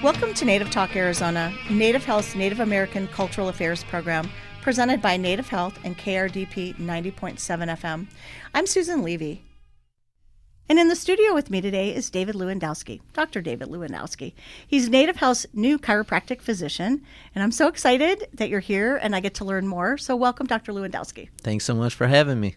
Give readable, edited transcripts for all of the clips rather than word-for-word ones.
Welcome to Native Talk Arizona, Native Health's Native American Cultural Affairs program, presented by Native Health and KRDP 90.7 FM. I'm Susan Levy. And in the studio with me today is David Lewandowski, Dr. David Lewandowski. He's Native Health's new chiropractic physician, and I'm so excited that you're here and I get to learn more. So welcome, Dr. Lewandowski. Thanks so much for having me.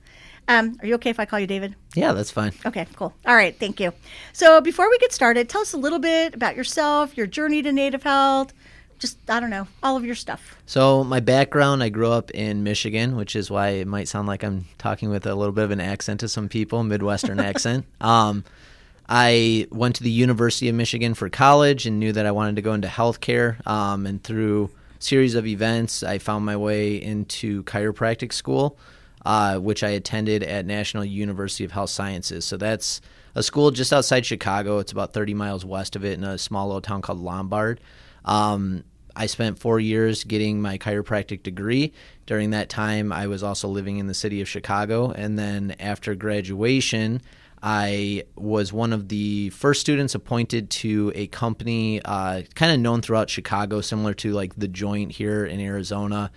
Are you okay if I call you David? Yeah, that's fine. Okay, cool. All right, thank you. So before we get started, tell us a little bit about yourself, your journey to Native Health, just, I don't know, all of your stuff. So my background, I grew up in Michigan, which is why it might sound like I'm talking with a little bit of an accent to some people, Midwestern accent. I went to the University of Michigan for college and knew that I wanted to go into healthcare. And through a series of events, I found my way into chiropractic school, which I attended at National University of Health Sciences. So that's a school just outside Chicago. It's about 30 miles west of it in a small little town called Lombard. I spent 4 years getting my chiropractic degree. During that time, I was also living in the city of Chicago. And then after graduation, I was one of the first students appointed to a company kind of known throughout Chicago, similar to like The Joint here in Arizona,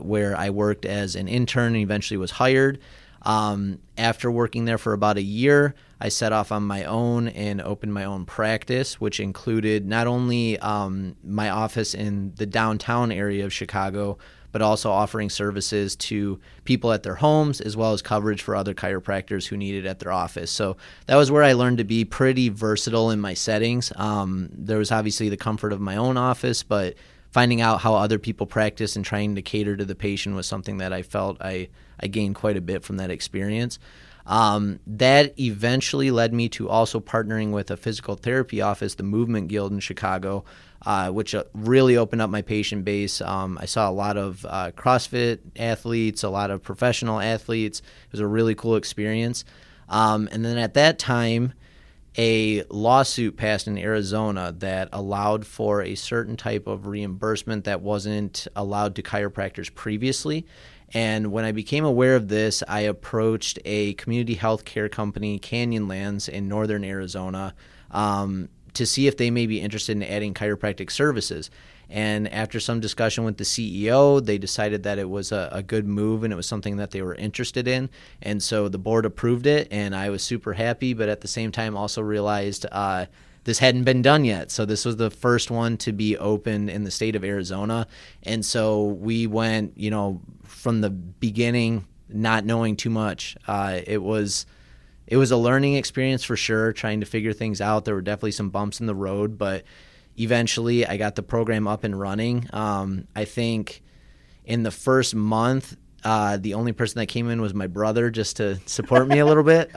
where I worked as an intern and eventually was hired. After working there for about a year, I set off on my own and opened my own practice, which included not only my office in the downtown area of Chicago, but also offering services to people at their homes, as well as coverage for other chiropractors who need it at their office. So that was where I learned to be pretty versatile in my settings. There was obviously the comfort of my own office, but finding out how other people practice and trying to cater to the patient was something that I felt I gained quite a bit from that experience. That eventually led me to also partnering with a physical therapy office, the Movement Guild in Chicago, which really opened up my patient base. I saw a lot of CrossFit athletes, a lot of professional athletes. It was a really cool experience. And then at that time, a lawsuit passed in Arizona that allowed for a certain type of reimbursement that wasn't allowed to chiropractors previously. And when I became aware of this, I approached a community health care company, Canyonlands, in northern Arizona, to see if they may be interested in adding chiropractic services. And after some discussion with the CEO, they decided that it was a good move and it was something that they were interested in. And so the board approved it, and I was super happy, but at the same time also realized this hadn't been done yet. So this was the first one to be opened in the state of Arizona. And so we went, from the beginning, not knowing too much. It was a learning experience for sure, trying to figure things out. There were definitely some bumps in the road, but eventually I got the program up and running. I think in the first month, the only person that came in was my brother just to support me a little bit.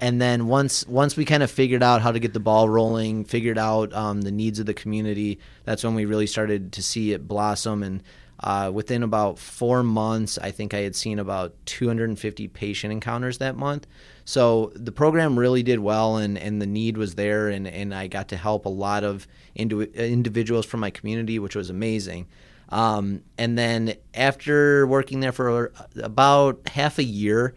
And then once we kind of figured out how to get the ball rolling, figured out the needs of the community, that's when we really started to see it blossom. And within about 4 months, I think I had seen about 250 patient encounters that month. So the program really did well, and the need was there, and I got to help a lot of individuals from my community, which was amazing. And then after working there for about half a year,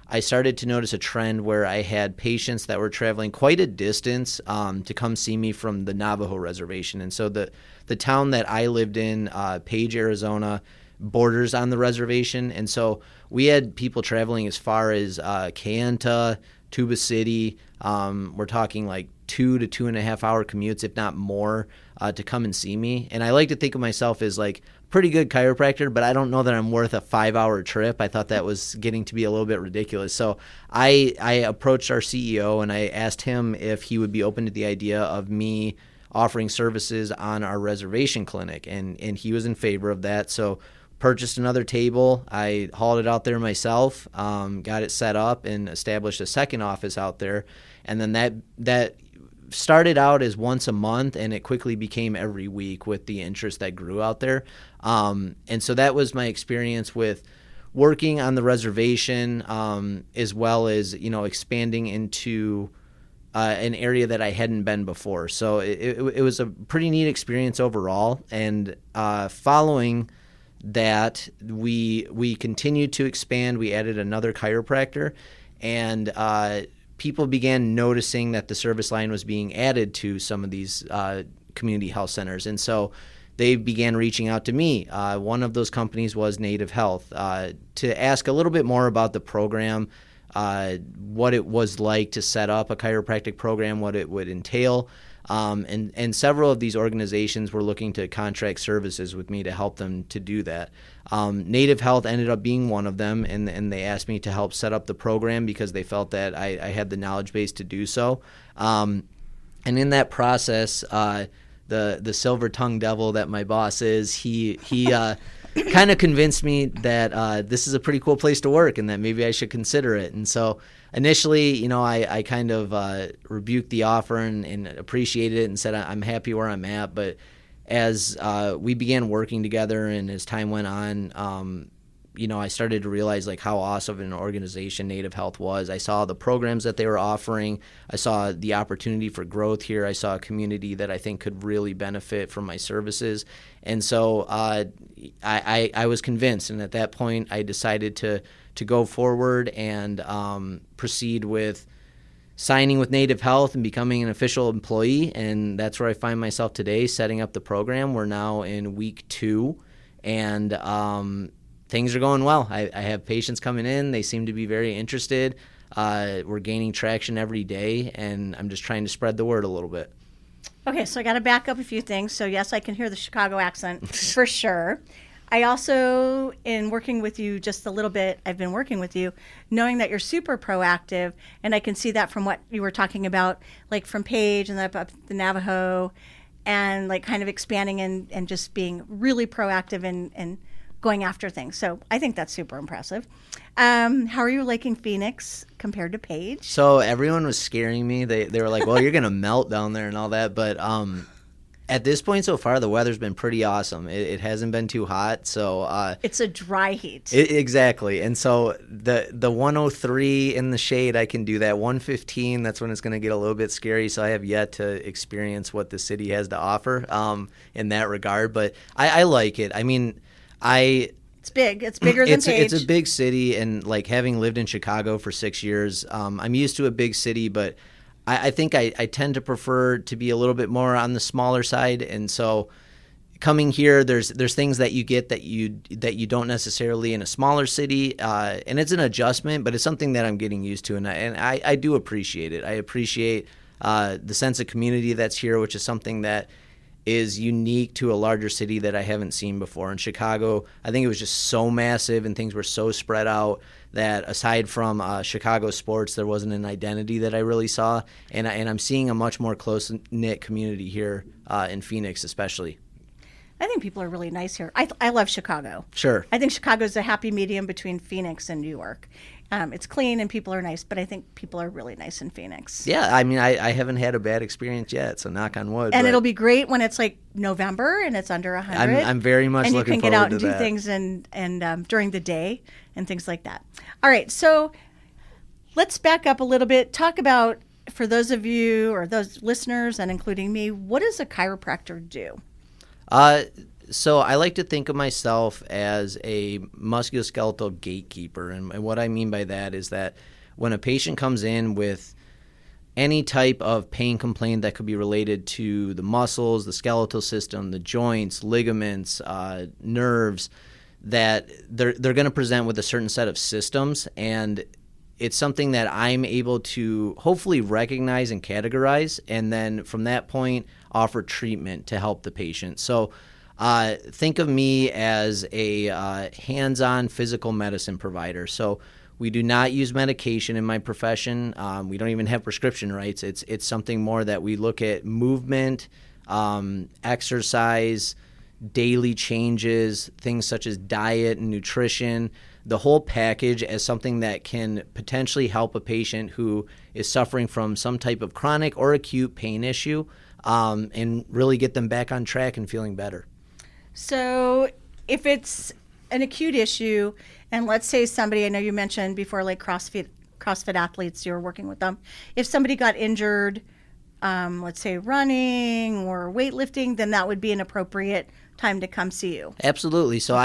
I started to notice a trend where I had patients that were traveling quite a distance to come see me from the Navajo reservation. And so the town that I lived in, Page, Arizona, borders on the reservation. And so we had people traveling as far as Kayenta, Tuba City. We're talking like 2 to 2.5 hour commutes, if not more, to come and see me. And I like to think of myself as like pretty good chiropractor, but I don't know that I'm worth a 5-hour trip. I thought that was getting to be a little bit ridiculous. So I approached our CEO and I asked him if he would be open to the idea of me offering services on our reservation clinic. And he was in favor of that. So purchased another table. I hauled it out there myself, got it set up and established a second office out there. And then that started out as once a month, and it quickly became every week with the interest that grew out there. And so that was my experience with working on the reservation, as well as, expanding into an area that I hadn't been before. So it was a pretty neat experience overall. And following that, we continued to expand. We added another chiropractor, and people began noticing that the service line was being added to some of these community health centers. And so they began reaching out to me. One of those companies was Native Health, to ask a little bit more about the program, what it was like to set up a chiropractic program, what it would entail. And several of these organizations were looking to contract services with me to help them to do that. Native Health ended up being one of them, and they asked me to help set up the program because they felt that I had the knowledge base to do so. And in that process, the silver-tongued devil that my boss is, he kind of convinced me that this is a pretty cool place to work and that maybe I should consider it. And so initially, I kind of rebuked the offer and appreciated it and said I'm happy where I'm at. But as we began working together and as time went on, I started to realize like how awesome an organization Native Health was. I saw the programs that they were offering. I saw the opportunity for growth here. I saw a community that I think could really benefit from my services. And so I was convinced. And at that point, I decided to go forward and proceed with signing with Native Health and becoming an official employee. And that's where I find myself today, setting up the program. We're now in week 2, and things are going well. I have patients coming in. They seem to be very interested. We're gaining traction every day, and I'm just trying to spread the word a little bit. Okay, so I got to back up a few things. So yes, I can hear the Chicago accent for sure. I also, in working with you just a little bit, I've been working with you, knowing that you're super proactive, and I can see that from what you were talking about, like from Paige and up the Navajo, and like kind of expanding and just being really proactive and going after things. So I think that's super impressive. How are you liking Phoenix compared to Paige? So everyone was scaring me. They were like, well, you're going to melt down there and all that. But at this point so far, the weather's been pretty awesome. It hasn't been too hot. So it's a dry heat. Exactly. And so the 103 in the shade, I can do that. 115, that's when it's going to get a little bit scary. So I have yet to experience what the city has to offer in that regard. But I like it. I mean, it's big. It's bigger than Paige. It's a big city, and like having lived in Chicago for 6 years, I'm used to a big city, but I think I tend to prefer to be a little bit more on the smaller side. And so coming here, there's things that you get that you don't necessarily in a smaller city, and it's an adjustment, but it's something that I'm getting used to, and I do appreciate it. I appreciate the sense of community that's here, which is something that is unique to a larger city that I haven't seen before. In Chicago, I think it was just so massive and things were so spread out that aside from Chicago sports, there wasn't an identity that I really saw. And I'm seeing a much more close-knit community here in Phoenix especially. I think people are really nice here. I love Chicago. Sure. I think Chicago's a happy medium between Phoenix and New York. It's clean and people are nice, but I think people are really nice in Phoenix. Yeah, I mean, I haven't had a bad experience yet, so knock on wood. And it'll be great when it's like November and it's under 100. I'm very much looking forward to that. And you can get out and do things and during the day and things like that. All right, so let's back up a little bit. Talk about, for those of you or those listeners and including me, what does a chiropractor do? So I like to think of myself as a musculoskeletal gatekeeper. And what I mean by that is that when a patient comes in with any type of pain complaint that could be related to the muscles, the skeletal system, the joints, ligaments, nerves, that they're going to present with a certain set of systems. And it's something that I'm able to hopefully recognize and categorize, and then from that point offer treatment to help the patient. So think of me as a hands-on physical medicine provider. So we do not use medication in my profession. We don't even have prescription rights. It's something more that we look at movement, exercise, daily changes, things such as diet and nutrition, the whole package as something that can potentially help a patient who is suffering from some type of chronic or acute pain issue, and really get them back on track and feeling better. So if it's an acute issue, and let's say somebody, I know you mentioned before, like CrossFit athletes, you were working with them. If somebody got injured, let's say running or weightlifting, then that would be an appropriate time to come see you. Absolutely. So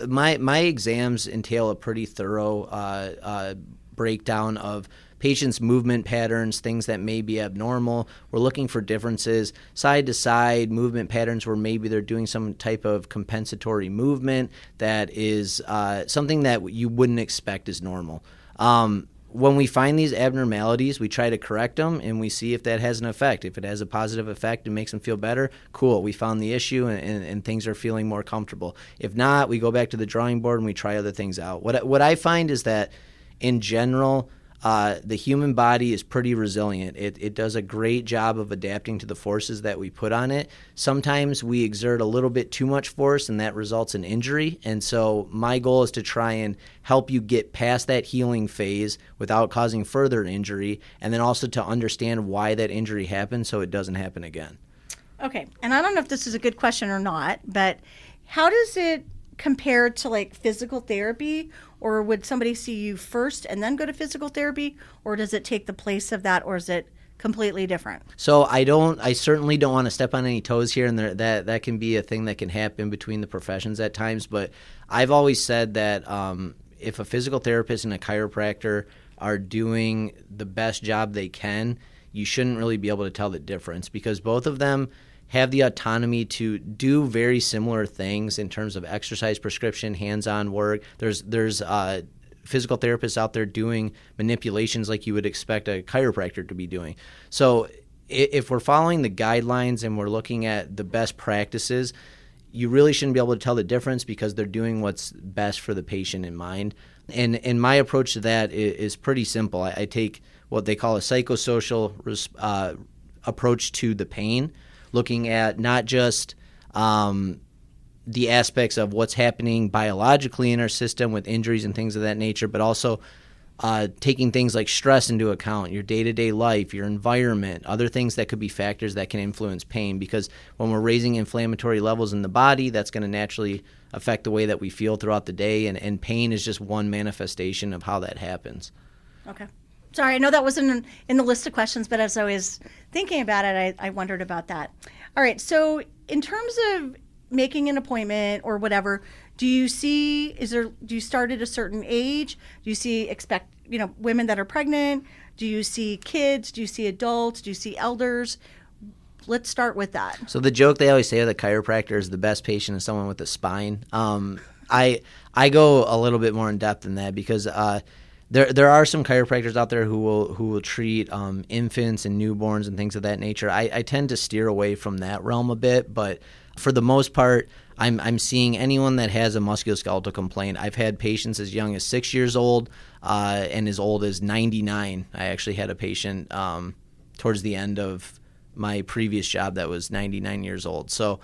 my exams entail a pretty thorough breakdown of patients' movement patterns, things that may be abnormal. We're looking for differences, side to side movement patterns where maybe they're doing some type of compensatory movement that is something that you wouldn't expect is normal. When we find these abnormalities, we try to correct them, and we see if that has an effect. If it has a positive effect and makes them feel better, cool, we found the issue and things are feeling more comfortable. If not, we go back to the drawing board and we try other things out. What I find is that in general, the human body is pretty resilient. It does a great job of adapting to the forces that we put on it. Sometimes we exert a little bit too much force, and that results in injury. And so my goal is to try and help you get past that healing phase without causing further injury, and then also to understand why that injury happened so it doesn't happen again. Okay, and I don't know if this is a good question or not, but how does it compare to like physical therapy, or would somebody see you first and then go to physical therapy, or does it take the place of that, or is it completely different? So I certainly don't want to step on any toes here, and that can be a thing that can happen between the professions at times, but I've always said that if a physical therapist and a chiropractor are doing the best job they can, you shouldn't really be able to tell the difference, because both of them have the autonomy to do very similar things in terms of exercise prescription, hands-on work. There's physical therapists out there doing manipulations like you would expect a chiropractor to be doing. So if we're following the guidelines and we're looking at the best practices, you really shouldn't be able to tell the difference because they're doing what's best for the patient in mind. And my approach to that is pretty simple. I take what they call a psychosocial approach to the pain, looking at not just the aspects of what's happening biologically in our system with injuries and things of that nature, but also taking things like stress into account, your day-to-day life, your environment, other things that could be factors that can influence pain. Because when we're raising inflammatory levels in the body, that's going to naturally affect the way that we feel throughout the day, and pain is just one manifestation of how that happens. Okay. Sorry, I know that wasn't in the list of questions, but as I was thinking about it, I wondered about that. All right, so in terms of making an appointment or whatever, do you start at a certain age? Do you expect women that are pregnant? Do you see kids? Do you see adults? Do you see elders? Let's start with that. So the joke they always say of the chiropractor is the best patient is someone with a spine. I go a little bit more in depth than that because there are some chiropractors out there who will treat infants and newborns and things of that nature. I tend to steer away from that realm a bit, but for the most part, I'm seeing anyone that has a musculoskeletal complaint. I've had patients as young as 6 years old and as old as 99. I actually had a patient towards the end of my previous job that was 99 years old. So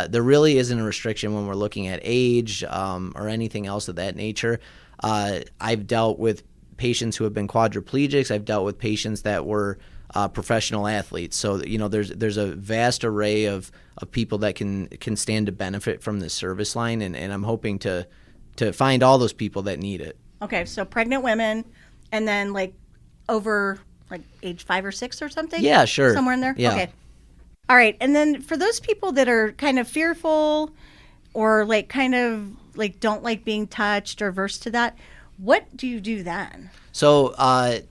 there really isn't a restriction when we're looking at age or anything else of that nature. I've dealt with patients who have been quadriplegics. I've dealt with patients that were professional athletes. So there's a vast array of people that can stand to benefit from this service line, and I'm hoping to find all those people that need it. Okay, so pregnant women, and then over age 5 or 6 or something? Yeah, sure. Somewhere in there? Yeah. Okay. All right, and then for those people that are kind of fearful or don't like being touched or averse to that, what do you do then? So I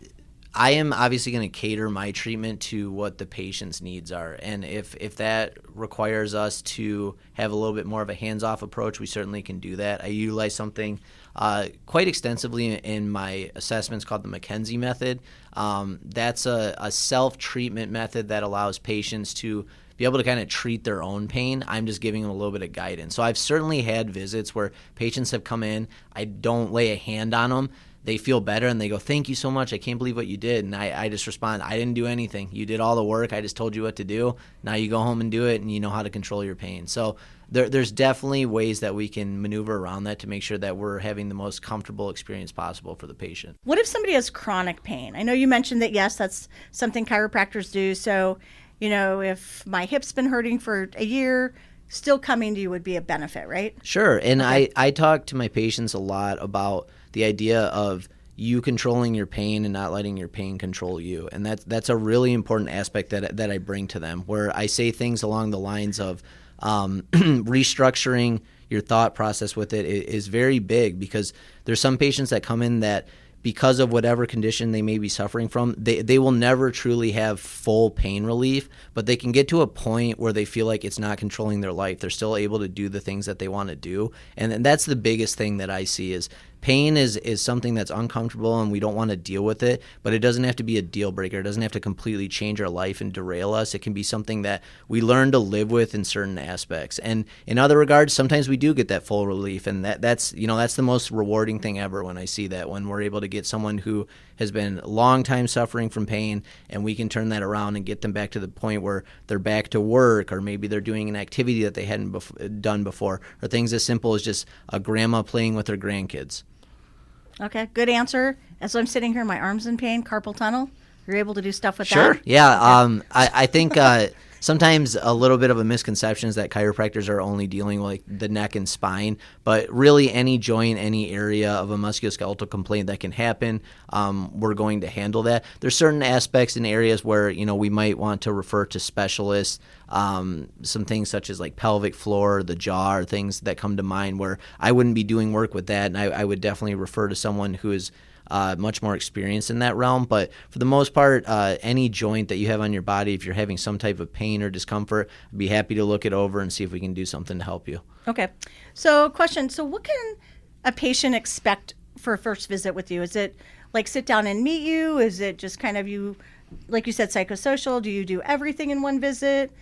am obviously going to cater my treatment to what the patient's needs are. And if that requires us to have a little bit more of a hands-off approach, we certainly can do that. I utilize something quite extensively in my assessments called the McKenzie method. That's a self-treatment method that allows patients to be able to kind of treat their own pain. I'm just giving them a little bit of guidance. So I've certainly had visits where patients have come in, I don't lay a hand on them, they feel better and they go, "Thank you so much, I can't believe what you did." And I just respond, "I didn't do anything. You did all the work. I just told you what to do. Now you go home and do it, and you know how to control your pain." So there's definitely ways that we can maneuver around that to make sure that we're having the most comfortable experience possible for the patient. What if somebody has chronic pain? I know you mentioned that, yes, that's something chiropractors do. So, if my hip's been hurting for a year, still coming to you would be a benefit, right? Sure. And Okay. I talk to my patients a lot about the idea of you controlling your pain and not letting your pain control you. And that's a really important aspect that I bring to them, where I say things along the lines of restructuring your thought process with it is very big, because there's some patients that come in that because of whatever condition they may be suffering from, they will never truly have full pain relief, but they can get to a point where they feel like it's not controlling their life. They're still able to do the things that they want to do. And that's the biggest thing that I see is pain is something that's uncomfortable and we don't want to deal with it, but it doesn't have to be a deal breaker. It doesn't have to completely change our life and derail us. It can be something that we learn to live with in certain aspects. And in other regards, sometimes we do get that full relief, and that's the most rewarding thing ever when I see that, when we're able to get someone who has been a long time suffering from pain and we can turn that around and get them back to the point where they're back to work, or maybe they're doing an activity that they hadn't done before, or things as simple as just a grandma playing with her grandkids. Okay, good answer. As I'm sitting here, my arm's in pain, carpal tunnel. You're able to do stuff with that? Sure. Yeah. Okay. I think sometimes a little bit of a misconception is that chiropractors are only dealing with like the neck and spine, but really any joint, any area of a musculoskeletal complaint that can happen, we're going to handle that. There's certain aspects in areas where, we might want to refer to specialists, some things such as like pelvic floor, the jaw, or things that come to mind where I wouldn't be doing work with that, and I would definitely refer to someone who is much more experienced in that realm. But for the most part, any joint that you have on your body, if you're having some type of pain or discomfort, I'd be happy to look it over and see if we can do something to help you. Okay. So question, so what can a patient expect for a first visit with you? Is it like sit down and meet you? Is it just kind of you, like you said, psychosocial? Do you do everything in one visit?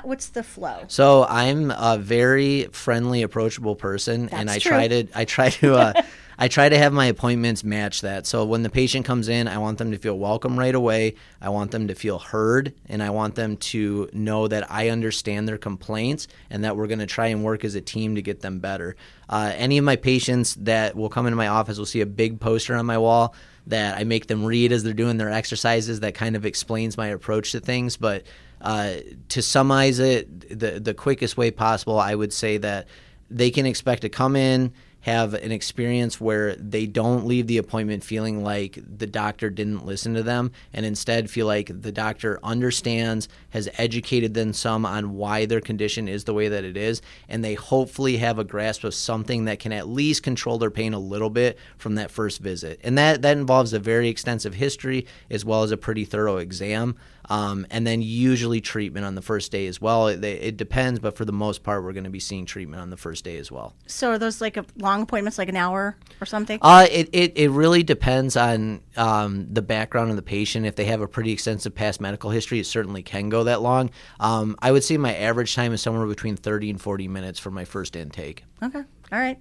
What's the flow? So I'm a very friendly, approachable person, and I try to have my appointments match that. So when the patient comes in, I want them to feel welcome right away. I want them to feel heard, and I want them to know that I understand their complaints and that we're going to try and work as a team to get them better. Any of my patients that will come into my office will see a big poster on my wall that I make them read as they're doing their exercises that kind of explains my approach to things. But to summarize it, the quickest way possible, I would say that they can expect to come in, have an experience where they don't leave the appointment feeling like the doctor didn't listen to them, and instead feel like the doctor understands, has educated them some on why their condition is the way that it is, and they hopefully have a grasp of something that can at least control their pain a little bit from that first visit. And that involves a very extensive history as well as a pretty thorough exam. And then usually treatment on the first day as well. It depends, but for the most part, we're going to be seeing treatment on the first day as well. So are those like long appointments, like an hour or something? It really depends on the background of the patient. If they have a pretty extensive past medical history, it certainly can go that long. I would say my average time is somewhere between 30 and 40 minutes for my first intake. Okay. All right.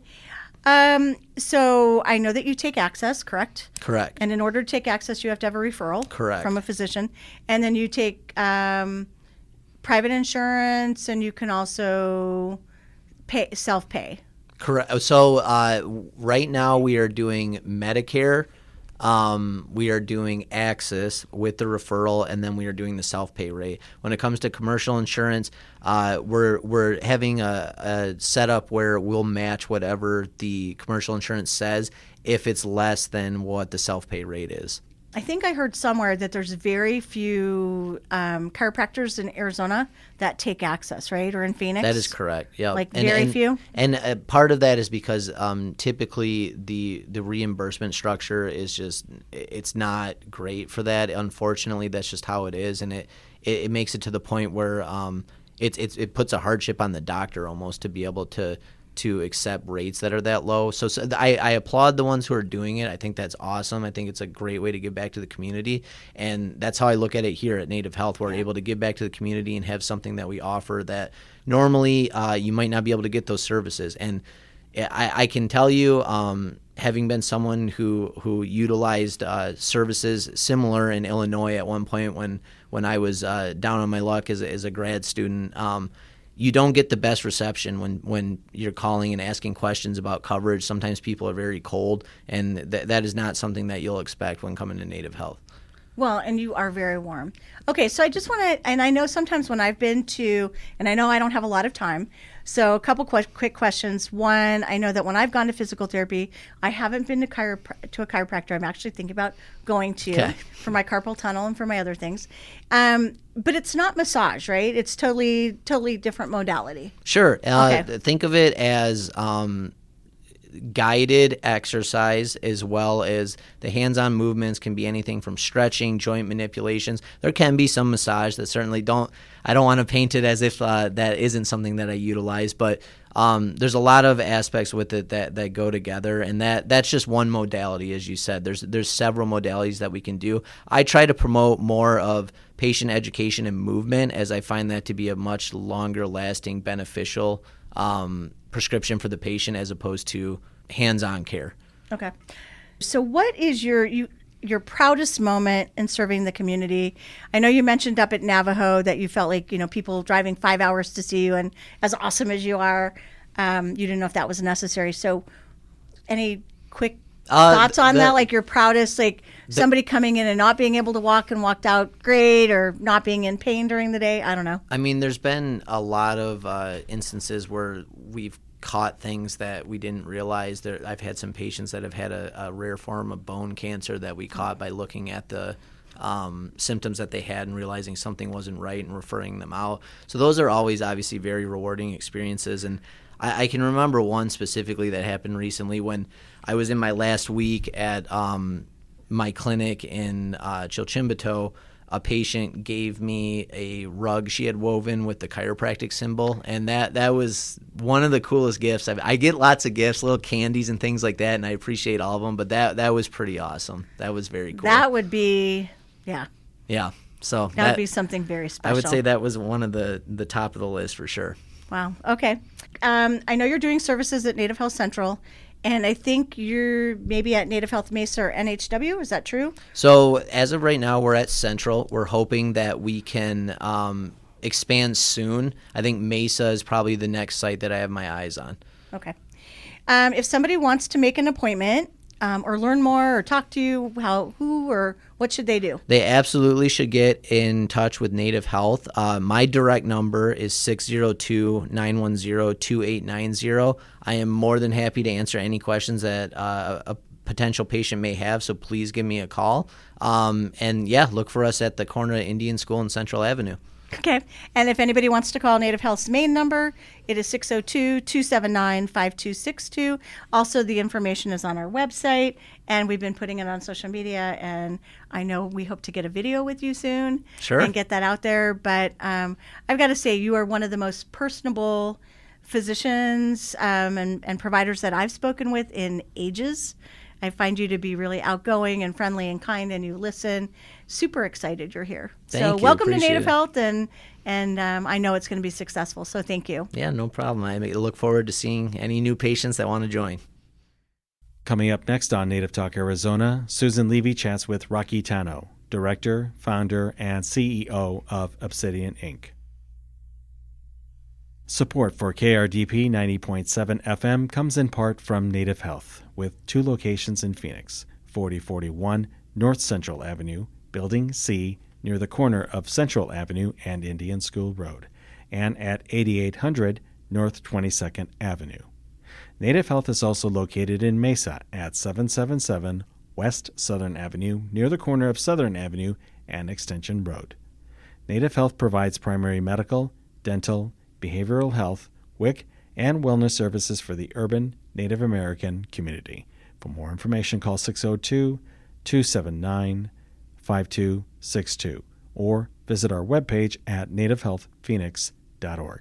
So I know that you take access, correct? Correct. And in order to take access, you have to have a referral. Correct. From a physician. And then you take private insurance, and you can also self-pay. Correct. So right now we are doing Medicare. We are doing access with the referral, and then we are doing the self-pay rate. When it comes to commercial insurance, we're having a setup where we'll match whatever the commercial insurance says if it's less than what the self-pay rate is. I think I heard somewhere that there's very few chiropractors in Arizona that take access, right? Or in Phoenix? That is correct, yeah. Like very few? And part of that is because typically the reimbursement structure is just, it's not great for that. Unfortunately, that's just how it is. And it makes it to the point where it puts a hardship on the doctor almost to be able to accept rates that are that low. So I applaud the ones who are doing it. I think that's awesome. I think it's a great way to give back to the community. And that's how I look at it here at Native Health. We're able to give back to the community and have something that we offer that normally you might not be able to get those services. And I can tell you, having been someone who utilized services similar in Illinois at one point when I was down on my luck as a grad student, you don't get the best reception when you're calling and asking questions about coverage. Sometimes people are very cold, and that is not something that you'll expect when coming to Native Health. Well, and you are very warm. Okay, so I just want to, and I know sometimes when I've been to, and I know I don't have a lot of time, so a couple quick questions. One, I know that when I've gone to physical therapy, I haven't been to a chiropractor. I'm actually thinking about going to for my carpal tunnel and for my other things. But it's not massage, right? It's totally different modality. Sure. Okay. Think of it as guided exercise as well as the hands-on movements can be anything from stretching, joint manipulations. There can be some massage that certainly I don't want to paint it as if that isn't something that I utilize, but there's a lot of aspects with it that go together, and that's just one modality, as you said. There's several modalities that we can do. I try to promote more of patient education and movement, as I find that to be a much longer lasting beneficial prescription for the patient as opposed to hands-on care. Okay. So what is your proudest moment in serving the community? I know you mentioned up at Navajo that you felt like, people driving 5 hours to see you, and as awesome as you are, you didn't know if that was necessary. So any quick thoughts on that? Like your proudest, like somebody coming in and not being able to walk and walked out great, or not being in pain during the day? I don't know. I mean, there's been a lot of instances where we've caught things that we didn't realize. I've had some patients that have had a rare form of bone cancer that we caught by looking at the symptoms that they had and realizing something wasn't right and referring them out. So those are always obviously very rewarding experiences. And I can remember one specifically that happened recently when I was in my last week at my clinic in Chilchimbato. A patient gave me a rug she had woven with the chiropractic symbol, and that was one of the coolest gifts. I get lots of gifts, little candies and things like that, and I appreciate all of them, but that was pretty awesome. That was very cool. That would be, yeah. Yeah. So that would be something very special. I would say that was one of the top of the list for sure. Wow. Okay. I know you're doing services at Native Health Central, and I think you're maybe at Native Health Mesa or NHW. Is that true? So as of right now, we're at Central. We're hoping that we can expand soon. I think Mesa is probably the next site that I have my eyes on. Okay. If somebody wants to make an appointment or learn more or talk to you, who or what should they do? They absolutely should get in touch with Native Health. My direct number is 602-910-2890. I am more than happy to answer any questions that a potential patient may have, so please give me a call. And look for us at the corner of Indian School and Central Avenue. Okay. And if anybody wants to call Native Health's main number, it is 602-279-5262. Also, the information is on our website, and we've been putting it on social media, and I know we hope to get a video with you soon. Sure. And get that out there. But I've got to say, you are one of the most personable physicians and providers that I've spoken with in ages. I find you to be really outgoing and friendly and kind, and you listen. Super excited you're here. Thank you. Welcome Appreciate to Native it. Health, and I know it's going to be successful, so thank you. Yeah, no problem. I look forward to seeing any new patients that want to join. Coming up next on Native Talk Arizona, Susan Levy chats with Rocky Tano, Director, Founder, and CEO of Obsidian Inc. Support for KRDP 90.7 FM comes in part from Native Health, with 2 locations in Phoenix, 4041 North Central Avenue, Building C, near the corner of Central Avenue and Indian School Road, and at 8800 North 22nd Avenue. Native Health is also located in Mesa at 777 West Southern Avenue, near the corner of Southern Avenue and Extension Road. Native Health provides primary medical, dental, behavioral health, WIC, and wellness services for the urban Native American community. For more information, call 602-279-5262 or visit our webpage at nativehealthphoenix.org.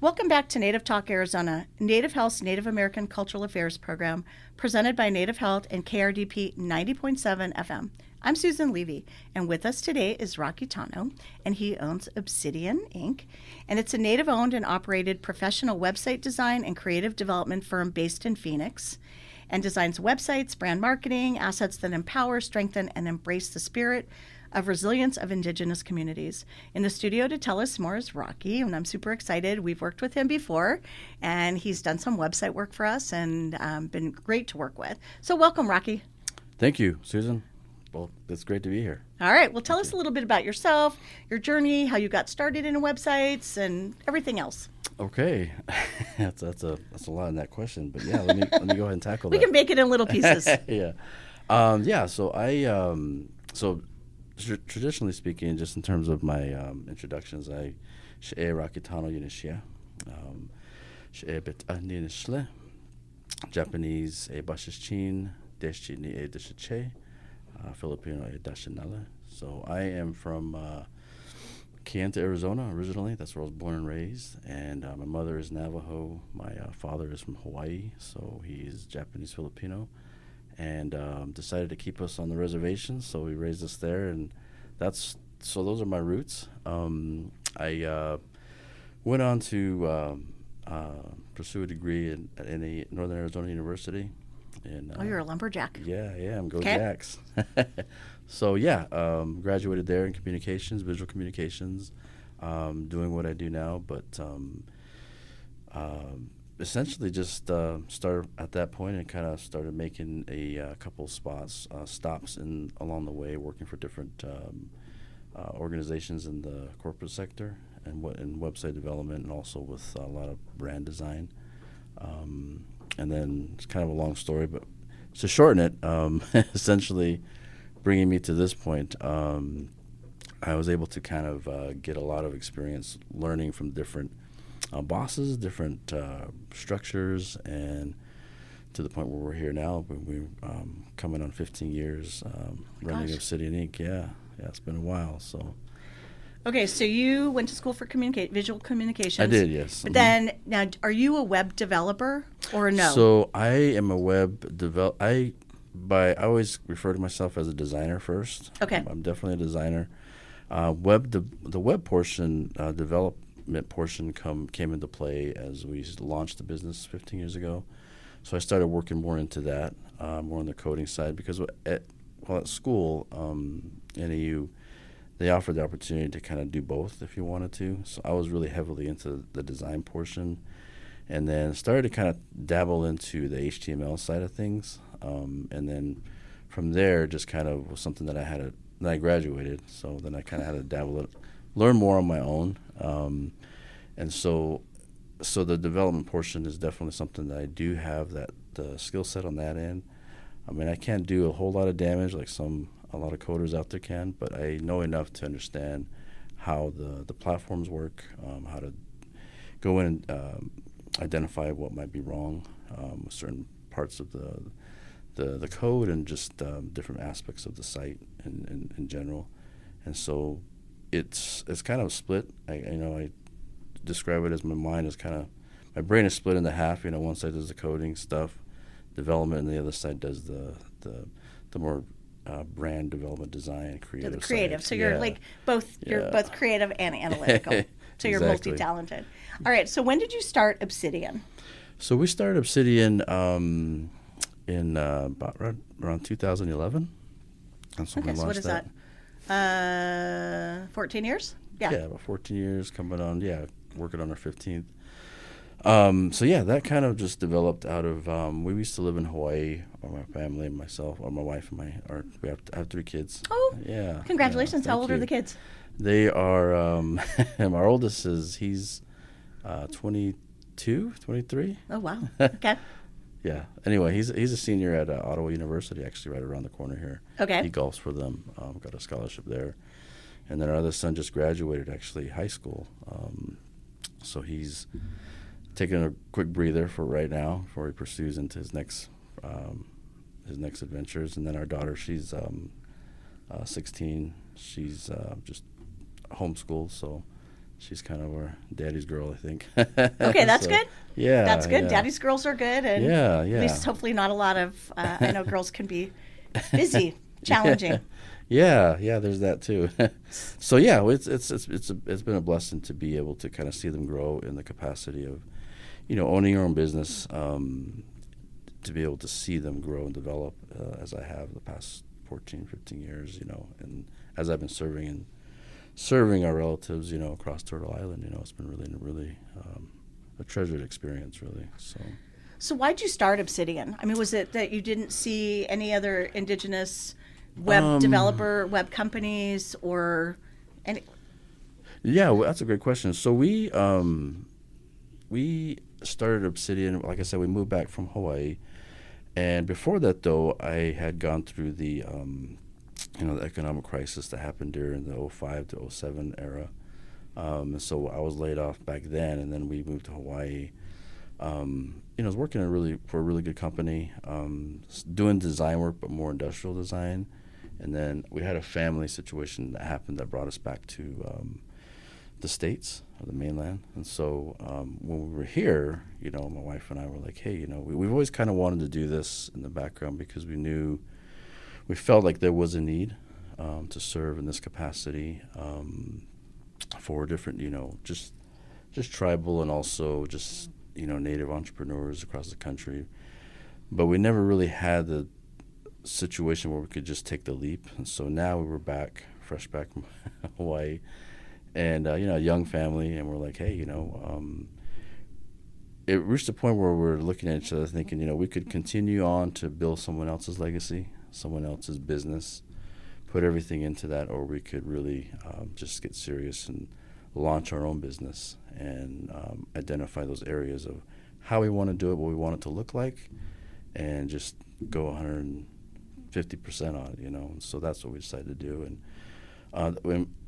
Welcome back to Native Talk Arizona, Native Health's Native American Cultural Affairs program, presented by Native Health and KRDP 90.7 FM. I'm Susan Levy, and with us today is Rocky Tano, and he owns Obsidian, Inc., and it's a Native-owned and operated professional website design and creative development firm based in Phoenix, and designs websites, brand marketing, assets that empower, strengthen, and embrace the spirit of resilience of Indigenous communities. In the studio to tell us more is Rocky, and I'm super excited. We've worked with him before, and he's done some website work for us and been great to work with. So welcome, Rocky. Thank you, Susan. Well, it's great to be here. All right. Well, tell us a little bit about yourself, your journey, how you got started in websites, and everything else. Okay, that's a lot in that question, but yeah, let me go ahead and tackle We that. can make it in little pieces. Yeah. So traditionally speaking, just in terms of my introductions, I she'e Rakitano Yunishia, she'e bet Nishle, Japanese e Bashichin, Deschini e Deshiche, Filipino e Dashinala. So I am from Kayenta, Arizona, originally. That's where I was born and raised. And my mother is Navajo. My father is from Hawaii, so he's Japanese Filipino. And decided to keep us on the reservation, so we raised us there, and those are my roots. I went on to pursue a degree at a Northern Arizona University. You're a lumberjack. Yeah, I'm Go Jacks. So graduated there in communications, visual communications, doing what I do now, but essentially just started at that point and kind of started making a couple stops along the way, working for different organizations in the corporate sector and in website development, and also with a lot of brand design. And then it's kind of a long story, but to shorten it, essentially bringing me to this point, I was able to kind of get a lot of experience learning from different bosses, different structures, and to the point where we're here now. We're coming on 15 years running Obsidian Inc. Yeah, it's been a while. So. Okay, so you went to school for visual communications. I did, yes. But then, now, are you a web developer or no? So I am a web developer. I always refer to myself as a designer first. Okay. I'm definitely a designer. The web portion, development portion came into play as we launched the business 15 years ago. So I started working more into that, more on the coding side, because at school, NAU, they offered the opportunity to kind of do both if you wanted to. So I was really heavily into the design portion, and then started to kind of dabble into the HTML side of things. And then from there, just kind of was something that I graduated. So then I kind of had to dabble it, learn more on my own. And so the development portion is definitely something that I do have the skill set on that end. I mean, I can't do a whole lot of damage like a lot of coders out there can, but I know enough to understand how the platforms work, how to go in and identify what might be wrong with certain parts of the code, and just different aspects of the site in general. And so it's kind of split. I describe it as my brain is split into half. One side does the coding stuff, development, and the other side does the more brand development, design, creative. The creative. Side. So you're you're both creative and analytical. So you're Exactly. multi-talented. All right. So when did you start Obsidian? So we started Obsidian in about around 2011. That's when we launched so what is that? 14 years? Yeah, about 14 years coming on. Yeah, working on our 15th. That kind of just developed out of we used to live in Hawaii, or my family and myself, or my wife and I have 3 kids. Oh, yeah! Congratulations! How old are the kids? They are. Our oldest he's 22, 23. Oh wow! Okay. Yeah. Anyway, he's a senior at Ottawa University, actually right around the corner here. Okay. He golfs for them. Got a scholarship there, and then our other son just graduated actually high school. So he's taking a quick breather for right now before he pursues into his next adventures. And then our daughter, she's 16. She's just homeschooled, so She's kind of our daddy's girl, I think. Okay, that's good. Yeah, That's good. yeah. Daddy's girls are good, and Yeah. at least hopefully not a lot of. I know girls can be busy, challenging. Yeah, there's that too. So yeah, it's been a blessing to be able to kind of see them grow in the capacity of, owning your own business, to be able to see them grow and develop as I have the past 14, 15 years, and as I've been serving our relatives, across Turtle Island, it's been really a treasured experience, really. So why'd you start Obsidian? I mean, was it that you didn't see any other indigenous web developer, web companies, or any? Yeah, well, that's a great question. So we started Obsidian. Like I said, we moved back from Hawaii, and before that, though, I had gone through the the economic crisis that happened during the 2005 to 2007 era. And so I was laid off back then, and then we moved to Hawaii. I was working for a really good company, doing design work, but more industrial design. And then we had a family situation that happened that brought us back to the States, or the mainland. And so when we were here, my wife and I were like, hey, we've always kind of wanted to do this in the background because we felt like there was a need to serve in this capacity for different, just tribal and also just, Native entrepreneurs across the country. But we never really had the situation where we could just take the leap. And so now we were fresh back from Hawaii, and, a young family, and we're like, hey, it reached a point where we're looking at each other thinking, we could continue on to build someone else's legacy, someone else's business, put everything into that, or we could really just get serious and launch our own business and identify those areas of how we want to do it, what we want it to look like, and just go 150% on it, And so that's what we decided to do. And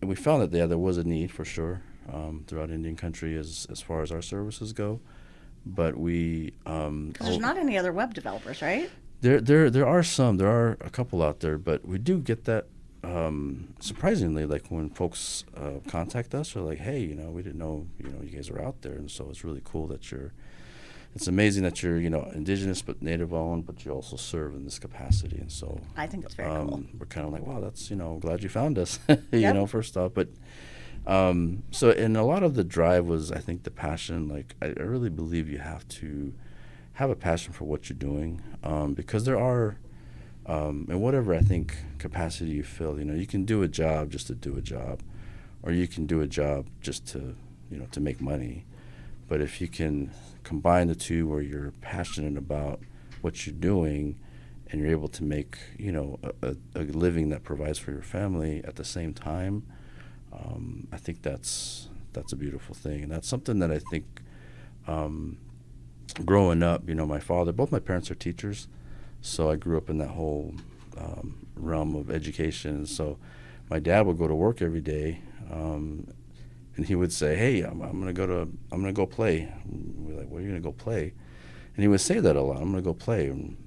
we found that there was a need for sure throughout Indian country as far as our services go. But we... there's not any other web developers, right? There are some. There are a couple out there, but we do get that surprisingly, like when folks contact us, they're like, hey, we didn't know, you guys are out there. And so it's really cool that it's amazing that you're, indigenous but native owned, but you also serve in this capacity. And so I think it's very cool. We're kind of like, wow, that's, glad you found us, Yep. First off. But so, and a lot of the drive was, I think, the passion. Like, I really believe you have to have a passion for what you're doing, because there are, in whatever, I think, capacity you fill, you can do a job just to do a job, or you can do a job just to, to make money. But if you can combine the two where you're passionate about what you're doing and you're able to make, a living that provides for your family at the same time, I think that's a beautiful thing. And that's something that I think, growing up, both my parents are teachers, so I grew up in that whole realm of education. And so my dad would go to work every day, and he would say, "Hey, I'm gonna go play." And we're like, "Where are you gonna go play?" And he would say that a lot. "I'm gonna go play." And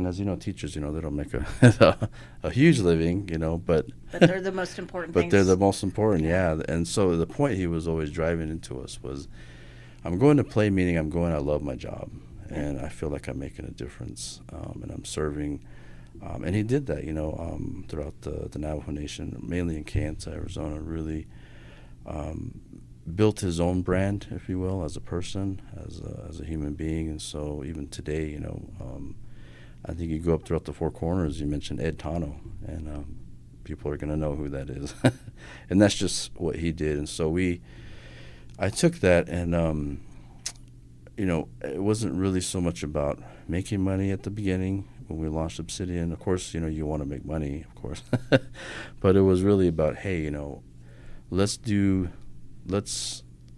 as you know, teachers, they don't make a huge living, but they're the most important but things. they're the most important, yeah. And so the point he was always driving into us was, I'm going to play, meaning I love my job, and I feel like I'm making a difference, and I'm serving. And he did that, throughout the Navajo Nation, mainly in Kayenta, Arizona, really built his own brand, if you will, as a person, as a human being. And so even today, I think you go up throughout the Four Corners, you mentioned Ed Tano, and people are going to know who that is. And that's just what he did. And so I took that, and, it wasn't really so much about making money at the beginning when we launched Obsidian. Of course, you want to make money, of course. But it was really about, hey, let's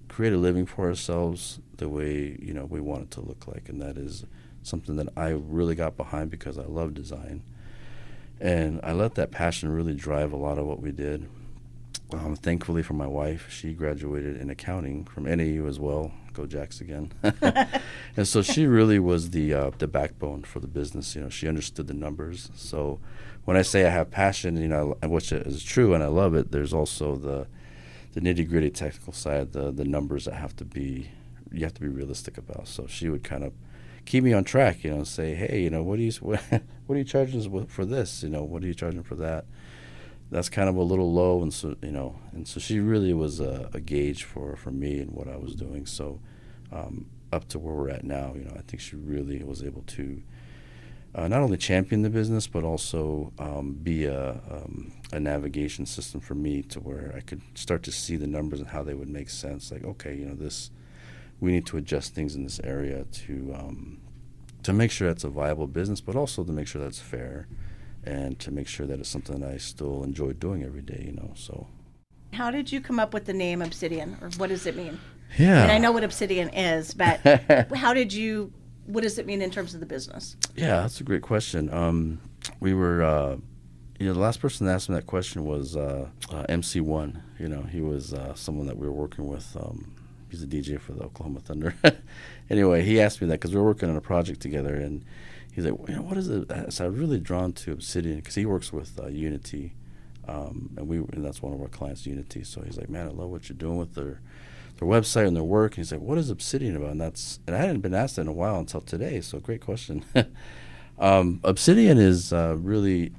create a living for ourselves the way, we want it to look like. And that is something that I really got behind because I love design. And I let that passion really drive a lot of what we did. Thankfully for my wife, she graduated in accounting from NAU as well. Go Jacks again. And so she really was the backbone for the business. She understood the numbers. So when I say I have passion, which is true and I love it, there's also the nitty-gritty technical side, the numbers that you have to be realistic about. So she would kind of keep me on track, and say, hey, what are you charging for this? What are you charging for that? That's kind of a little low, and so she really was a gauge for me and what I was doing. So up to where we're at now, I think she really was able to not only champion the business, but also be a navigation system for me to where I could start to see the numbers and how they would make sense. Like, okay, we need to adjust things in this area to make sure that's a viable business, but also to make sure that's fair, and to make sure that it's something that I still enjoy doing every day. So. How did you come up with the name Obsidian, or what does it mean? Yeah. And I know what Obsidian is, but what does it mean in terms of the business? Yeah, that's a great question. We were, the last person that asked me that question was MC1. He was someone that we were working with. He's a DJ for the Oklahoma Thunder. Anyway, he asked me that because we were working on a project together, and he's like, what is it? So I was really drawn to Obsidian because he works with Unity, and that's one of our clients, Unity. So he's like, man, I love what you're doing with their website and their work. And he's like, what is Obsidian about? And I hadn't been asked that in a while until today. So great question. Obsidian is really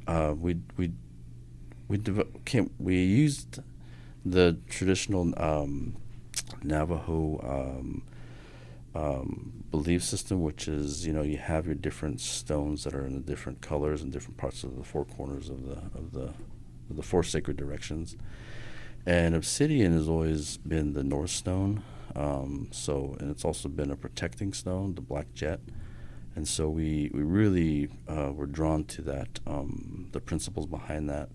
we used the traditional Navajo belief system, which is you have your different stones that are in the different colors and different parts of the four corners of the four sacred directions. And Obsidian has always been the North Stone, and it's also been a protecting stone, the Black Jet. And so we really were drawn to that, the principles behind that,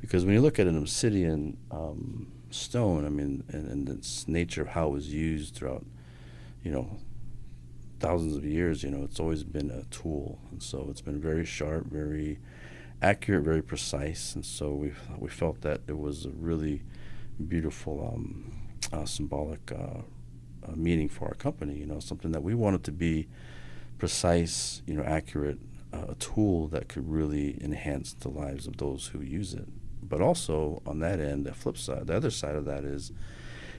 because when you look at an obsidian stone, and its nature of how it was used throughout, thousands of years, it's always been a tool, and so it's been very sharp, very accurate, very precise, and so we felt that it was a really beautiful symbolic meaning for our company. Something that we wanted to be precise, accurate, a tool that could really enhance the lives of those who use it. But also on that end, the flip side, the other side of that is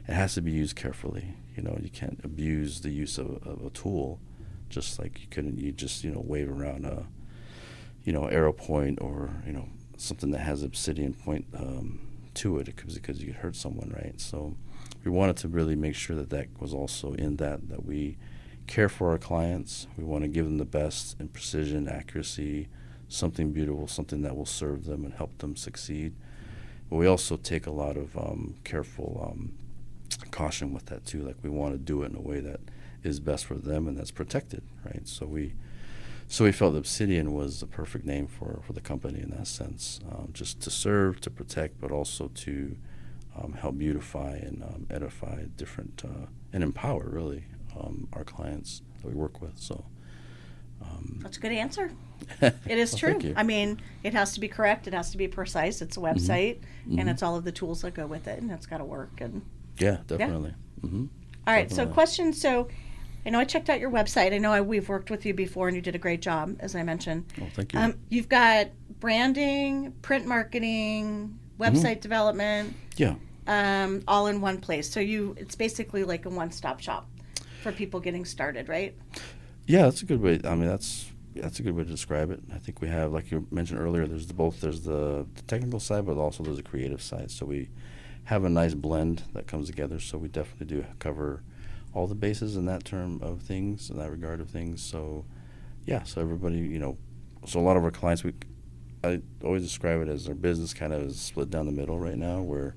it has to be used carefully. You can't abuse the use of a tool, just like you just wave around a arrow point or something that has obsidian point to it, because you could hurt someone, right? So we wanted to really make sure that was also in that we care for our clients. We want to give them the best in precision, accuracy, something beautiful, something that will serve them and help them succeed. But we also take a lot of careful caution with that too. Like, we want to do it in a way that is best for them and that's protected, right? So we felt Obsidian was the perfect name for the company in that sense, just to serve, to protect, but also to help beautify and edify different and empower really our clients that we work with. So that's a good answer. It is true. Thank you. It has to be correct. It has to be precise. It's a website, and it's all of the tools that go with it, and it's got to work. And yeah, definitely. Yeah. Mm-hmm. All right. Definitely. So question. So I know I checked out your website. I know we've worked with you before, and you did a great job, as I mentioned. Oh, thank you. You've got branding, print marketing, website development. Yeah. All in one place. So it's basically like a one-stop shop for people getting started, right? Yeah, that's a good way. That's a good way to describe it. I think we have, like you mentioned earlier, there's the technical side, but also there's a creative side. So we have a nice blend that comes together. So we definitely do cover all the bases in that term of things, in that regard of things. So yeah, so everybody, so a lot of our clients, I always describe it as our business kind of is split down the middle right now, where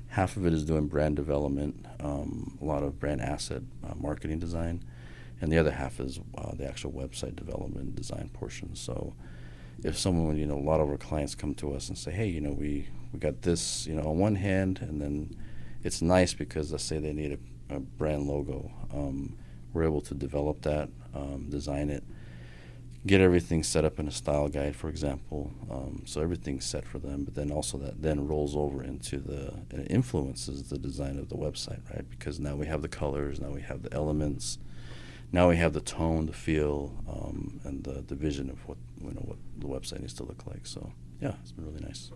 half of it is doing brand development, a lot of brand asset marketing design, and the other half is the actual website development design portion. So if someone, a lot of our clients come to us and say, hey, we got this, on one hand, and then it's nice because let's say they need a brand logo. We're able to develop that, design it, get everything set up in a style guide, for example, so everything's set for them, but then also that then rolls over into and it influences the design of the website, right? Because now we have the colors, now we have the elements, now we have the tone, the feel, and the vision of what the website needs to look like. So yeah, it's been really nice.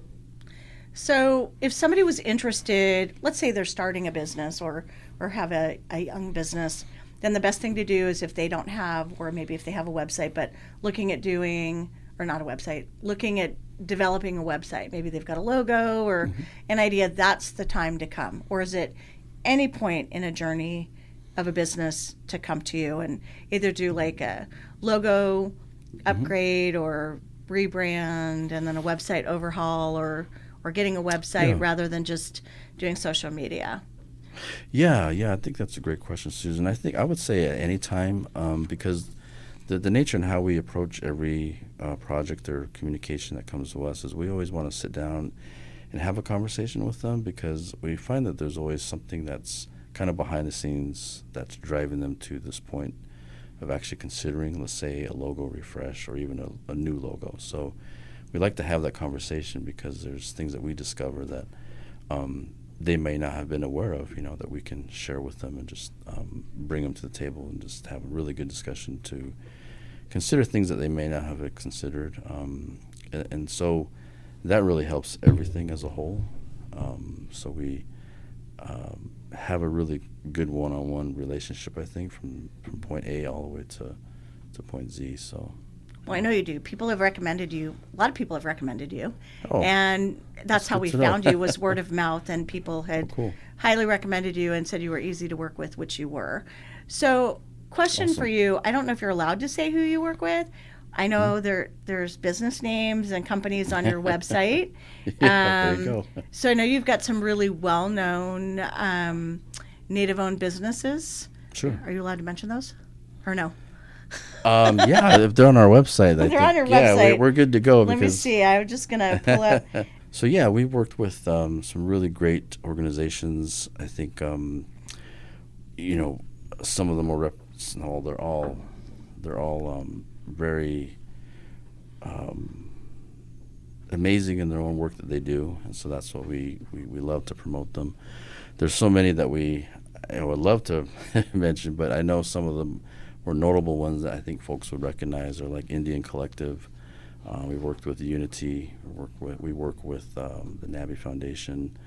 So if somebody was interested, let's say they're starting a business or have a young business, then the best thing to do is if they don't have, or maybe if they have a website, but looking at doing, or not a website, looking at developing a website. Maybe they've got a logo or an idea, that's the time to come. Or is it any point in a journey of a business to come to you and either do like a logo upgrade or rebrand and then a website overhaul or getting a website rather than just doing social media? Yeah, I think that's a great question, Susan. I would say at any time, because the nature and how we approach every project or communication that comes to us is we always want to sit down and have a conversation with them, because we find that there's always something that's kind of behind the scenes that's driving them to this point of actually considering, let's say, a logo refresh or even a new logo. So we like to have that conversation because there's things that we discover that they may not have been aware of, that we can share with them and just bring them to the table and just have a really good discussion to consider things that they may not have considered. And so that really helps everything as a whole. So we have a really good one-on-one relationship, I think, from point A all the way to point Z. So. Well, I know you do. People have recommended you. A lot of people have recommended you. Oh, and that's how we found you, was word of mouth, and people had highly recommended you and said you were easy to work with, which you were. So, question for you. I don't know if you're allowed to say who you work with. I know there's business names and companies on your website. There you go. So I know you've got some really well-known Native-owned businesses. Sure. Are you allowed to mention those or no? Yeah, if they're on our website. They're on your website. Yeah, we're good to go. Let me see. I'm just going to pull up. So, yeah, we've worked with some really great organizations. I think, some of them are they're all very amazing in their own work that they do, and so that's what we love to promote them. There's so many that we would love to mention, but I know some of them more notable ones that I think folks would recognize are like Indian Collective. We've worked with Unity. We work with the NABI Foundation.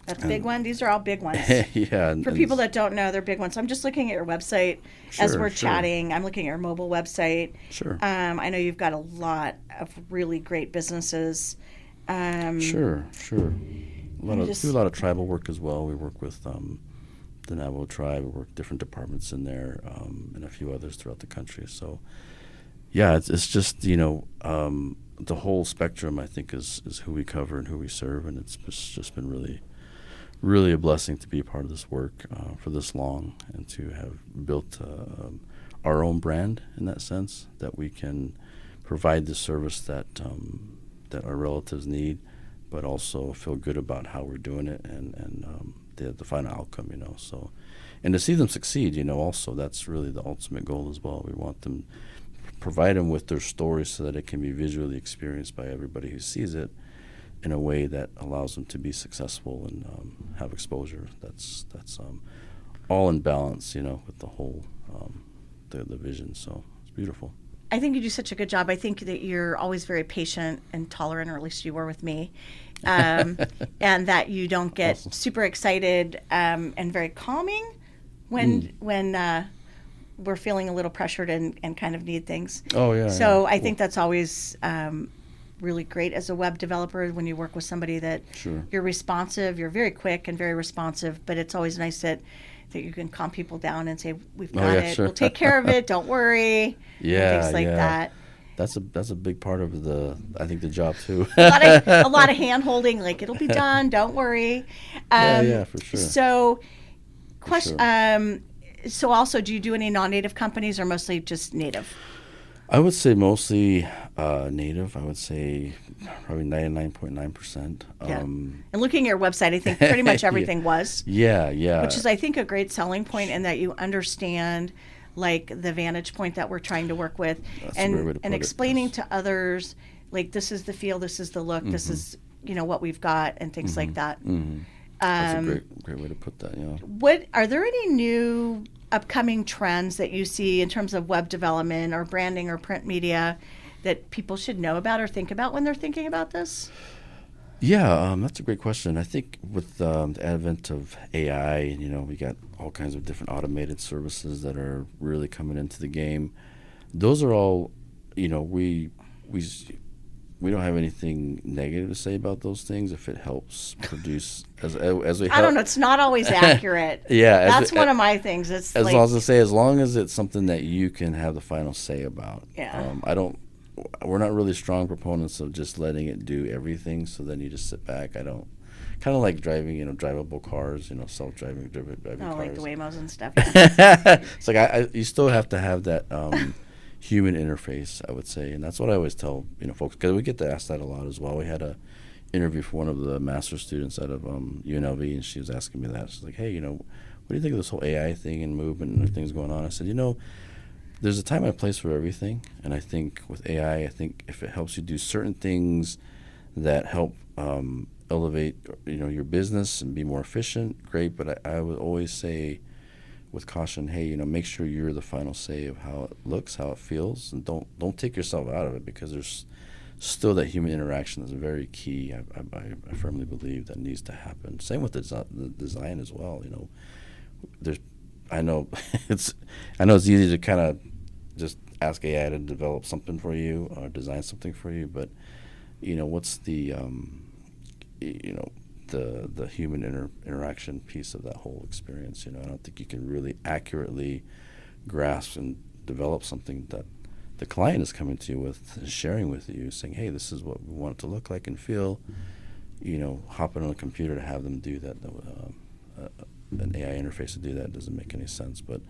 That's a big one. These are all big ones. Yeah. For people that don't know, they're big ones. So I'm just looking at your website as we're chatting. I'm looking at your mobile website. Sure. I know you've got a lot of really great businesses. Sure. Do a lot of tribal work as well. We work with the Navajo tribe. We work different departments in there, and a few others throughout the country. So, yeah, it's just the whole spectrum, I think, is who we cover and who we serve, and it's just been really a blessing to be a part of this work for this long, and to have built our own brand in that sense, that we can provide the service that our relatives need, but also feel good about how we're doing it and the final outcome, So, and to see them succeed, also that's really the ultimate goal as well. We want them, provide them with their stories so that it can be visually experienced by everybody who sees it in a way that allows them to be successful and have exposure. That's all in balance, with the whole the vision. So it's beautiful. I think you do such a good job. I think that you're always very patient and tolerant, or at least you were with me, and that you don't get super excited and very calming when we're feeling a little pressured and kind of need things. Oh, yeah. So yeah. I think that's always really great as a web developer when you work with somebody that you're responsive, you're very quick and very responsive, but it's always nice that you can calm people down and say, we've got it, we'll take care of it, don't worry, things like that. That's a big part of the job too. a lot of hand holding, like it'll be done, don't worry. Yeah, for sure. So, question. So also, do you do any non-native companies or mostly just native? I would say mostly native. I would say probably 99.9%. Yeah. And looking at your website, I think pretty much everything was. Yeah. Which is, I think, a great selling point, in that you understand like the vantage point that we're trying to work with. That's a great way to put it. Explaining to others, like, this is the feel, this is the look, this is, what we've got, and things like that. Mm-hmm. That's a great way to put that, What are there any new upcoming trends that you see in terms of web development or branding or print media that people should know about or think about when they're thinking about this? Yeah, that's a great question. I think with the advent of AI, we got all kinds of different automated services that are really coming into the game. Those are all, we we don't have anything negative to say about those things if it helps produce as we help. I don't know. It's not always accurate. Yeah, that's one of my things. It's as long as as long as it's something that you can have the final say about. Yeah. We're not really strong proponents of just letting it do everything. So then you just sit back. I don't. Kind of like driving, drivable cars, self-driving driving cars. Like the Waymos and stuff. Yeah. It's like you still have to have that human interface, I would say, and that's what I always tell folks, because we get to ask that a lot as well. We had a interview for one of the master's students out of UNLV, and she was asking me that. She's like, "Hey, what do you think of this whole AI thing and movement and things going on?" I said, there's a time and a place for everything, and I think with AI, I think if it helps you do certain things that help elevate your business and be more efficient, great. But I would always say, with caution, hey, make sure you're the final say of how it looks, how it feels, and don't take yourself out of it, because there's still that human interaction that's very key. I firmly believe that needs to happen. Same with the design as well. I know it's easy to kind of just ask AI to develop something for you or design something for you, but what's the the human interaction piece of that whole experience. I don't think you can really accurately grasp and develop something that the client is coming to you with, sharing with you, saying, hey, this is what we want it to look like and feel. Hopping on a computer to have them do that, an AI interface to do that doesn't make any sense. But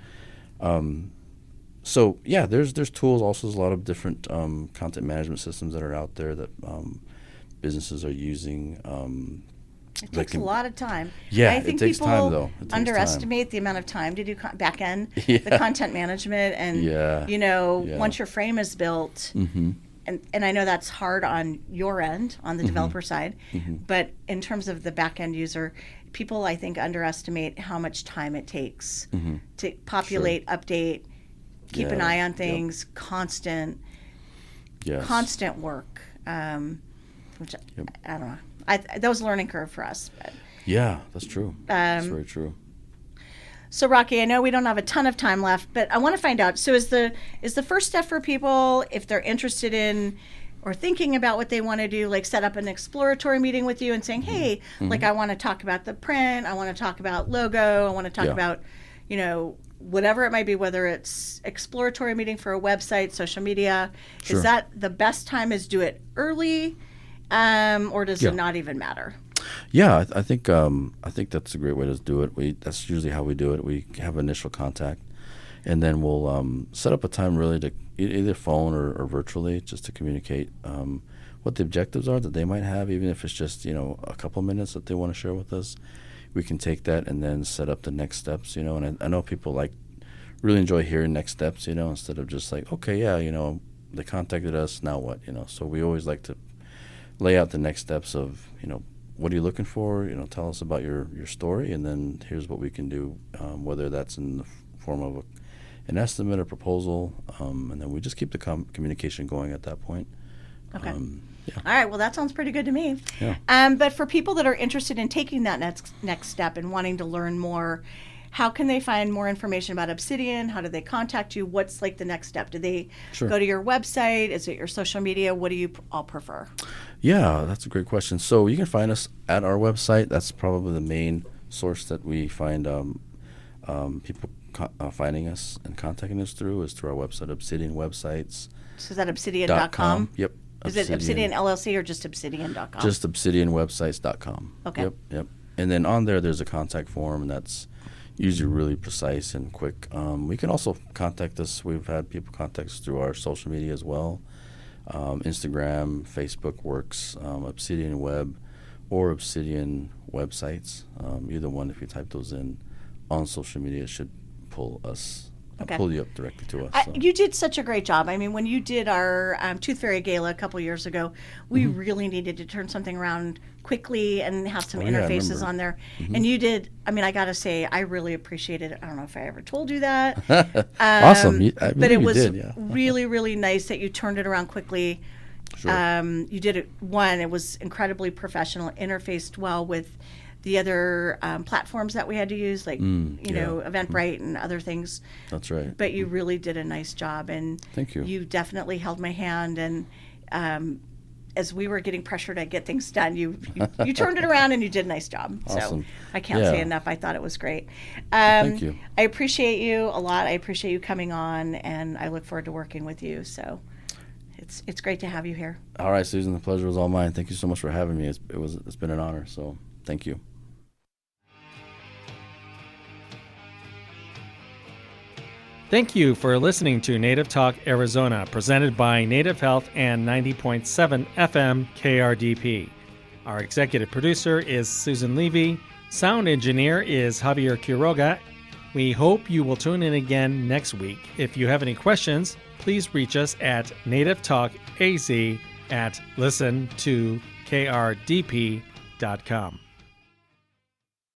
so yeah, there's tools. Also, there's a lot of different content management systems that are out there that businesses are using. It takes a lot of time. Yeah, I think it takes people time, though. underestimate the amount of time to do back end, the content management, and once your frame is built, and I know that's hard on your end, on the developer side, but in terms of the back end user, people I think underestimate how much time it takes to populate, update, keep an eye on things, constant work, which I don't know. That was a learning curve for us. But. Yeah, that's true. That's very true. So, Rocky, I know we don't have a ton of time left, but I want to find out. So, is the first step for people, if they're interested in or thinking about what they want to do, like set up an exploratory meeting with you and saying, hey, like I want to talk about the print, I want to talk about logo, I want to talk about, whatever it might be, whether it's exploratory meeting for a website, social media. Sure. Is that the best time is do it early? Or does it not even matter? Yeah, I think that's a great way to do it. That's usually how we do it. We have initial contact, and then we'll set up a time really to either phone or virtually, just to communicate what the objectives are that they might have, even if it's just a couple minutes that they want to share with us. We can take that and then set up the next steps. And I know people really enjoy hearing next steps. Instead of just like, okay, yeah, they contacted us, now what? So we always like to lay out the next steps of, what are you looking for? Tell us about your story, and then here's what we can do, whether that's in the form of an estimate or proposal, and then we just keep the communication going at that point. Okay. Yeah. All right. Well, that sounds pretty good to me. Yeah. But for people that are interested in taking that next step and wanting to learn more, how can they find more information about Obsidian? How do they contact you? What's the next step? Do they go to your website? Is it your social media? What do you all prefer? Yeah, that's a great question. So you can find us at our website. That's probably the main source that we find people finding us and contacting us through, is through our website, Obsidian Websites. So is that obsidian.com? Yep. Is it Obsidian LLC or just obsidian.com? Just obsidianwebsites.com. Okay. Yep. And then on there's a contact form, and that's usually really precise and quick. We can also contact us. We've had people contact us through our social media as well. Instagram, Facebook works, Obsidian Web or Obsidian Websites. Either one, if you type those in on social media, it should pull you up directly to us. You did such a great job. I mean, when you did our Tooth Fairy Gala a couple years ago, we really needed to turn something around quickly and have some interfaces on there. And you did. I mean, I got to say, I really appreciated it. I don't know if I ever told you that. Awesome. But it was really, really nice that you turned it around quickly. Sure. You did it. One, it was incredibly professional, interfaced well with the other platforms that we had to use, like Eventbrite and other things. That's right. But you really did a nice job, and Thank you. You definitely held my hand, and as we were getting pressured to get things done, you turned it around and you did a nice job. Awesome. So I can't say enough. I thought it was great. Thank you. I appreciate you a lot. I appreciate you coming on, and I look forward to working with you. So it's great to have you here. All right, Susan, the pleasure was all mine. Thank you so much for having me. It's been an honor. So thank you. Thank you for listening to Native Talk Arizona, presented by Native Health and 90.7 FM KRDP. Our executive producer is Susan Levy. Sound engineer is Javier Quiroga. We hope you will tune in again next week. If you have any questions, please reach us at nativetalkaz@listen2krdp.com.